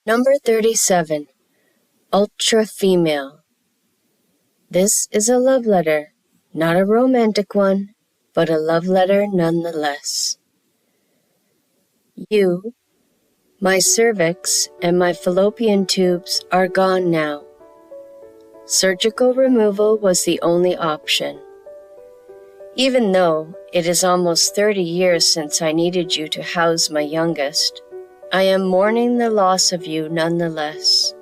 Number 37. Ultra Female. This is a love letter, not a romantic one, but a love letter nonetheless. You, my cervix and my fallopian tubes are gone now. Surgical removal was the only option. Even though it is almost 30 years since I needed you to house my youngest, I am mourning the loss of you nonetheless.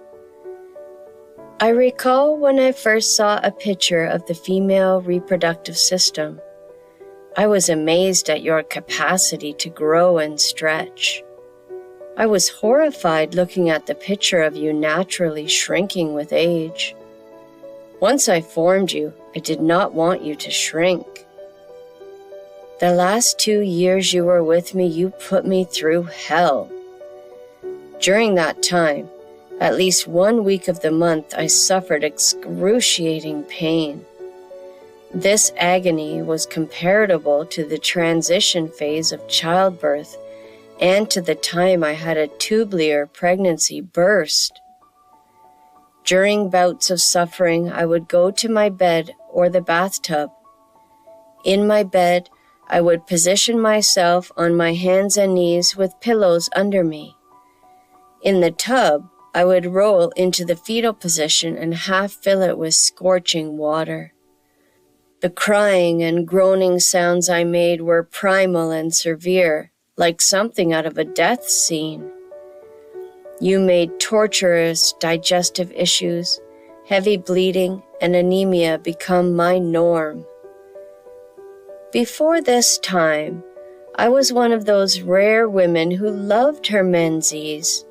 I recall when I first saw a picture of the female reproductive system. I was amazed at your capacity to grow and stretch. I was horrified looking at the picture of you naturally shrinking with age. Once I formed you, I did not want you to shrink. The last 2 years you were with me, you put me through hell. During that time, at least 1 week of the month, I suffered excruciating pain. This agony was comparable to the transition phase of childbirth and to the time I had a tubular pregnancy burst. During bouts of suffering, I would go to my bed or the bathtub. In my bed, I would position myself on my hands and knees with pillows under me. In the tub, I would roll into the fetal position and half fill it with scorching water. The crying and groaning sounds I made were primal and severe, like something out of a death scene. You made torturous digestive issues, heavy bleeding, and anemia become my norm. Before this time, I was one of those rare women who loved her menses.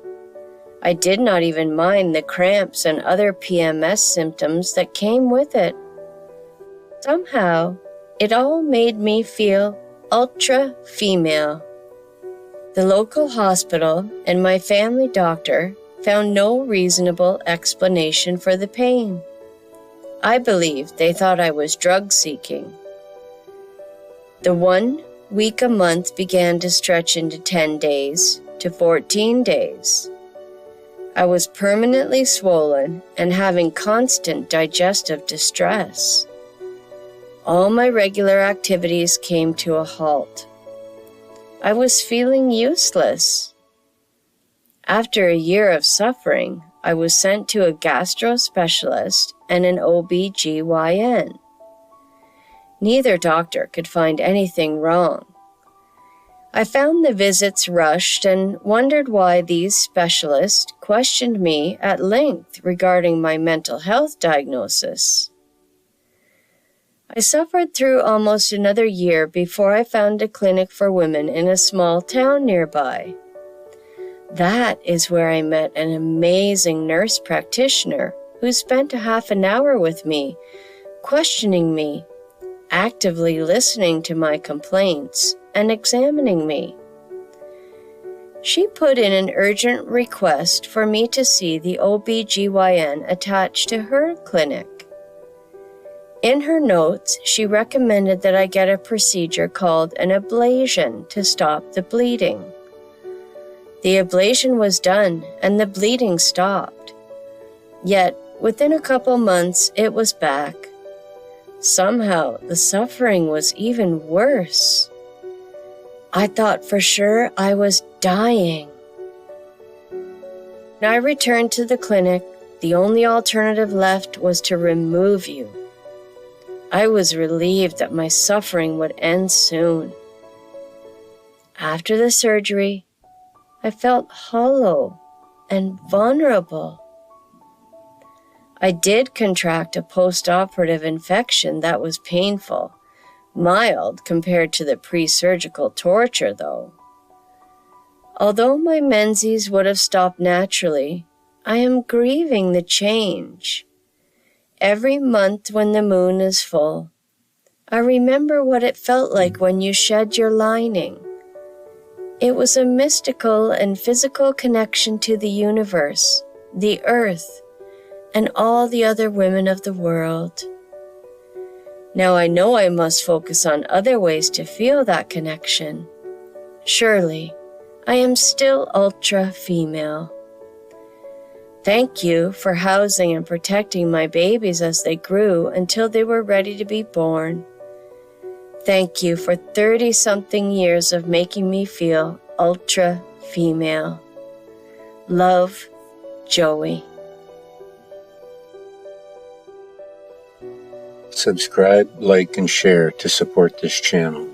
I did not even mind the cramps and other PMS symptoms that came with it. Somehow, it all made me feel ultra female. The local hospital and my family doctor found no reasonable explanation for the pain. I believe they thought I was drug-seeking. The 1 week a month began to stretch into 10 days to 14 days. I was permanently swollen and having constant digestive distress. All my regular activities came to a halt. I was feeling useless. After a year of suffering, I was sent to a gastro specialist and an OB/GYN. Neither doctor could find anything wrong. I found the visits rushed and wondered why these specialists questioned me at length regarding my mental health diagnosis. I suffered through almost another year before I found a clinic for women in a small town nearby. That is where I met an amazing nurse practitioner who spent a half an hour with me, questioning me, actively listening to my complaints, and examining me. She put in an urgent request for me to see the OB/GYN attached to her clinic. In her notes, she recommended that I get a procedure called an ablation to stop the bleeding. The ablation was done and the bleeding stopped. Yet, within a couple months, it was back. Somehow, the suffering was even worse. I thought for sure I was dying. When I returned to the clinic, the only alternative left was to remove you. I was relieved that my suffering would end soon. After the surgery, I felt hollow and vulnerable. I did contract a post-operative infection that was painful, mild compared to the pre-surgical torture, though. Although my menses would have stopped naturally, I am grieving the change. Every month when the moon is full, I remember what it felt like when you shed your lining. It was a mystical and physical connection to the universe, the earth, and all the other women of the world. Now I know I must focus on other ways to feel that connection. Surely, I am still ultra female. Thank you for housing and protecting my babies as they grew until they were ready to be born. Thank you for 30-something years of making me feel ultra female. Love, Joey. Subscribe, like, and share to support this channel.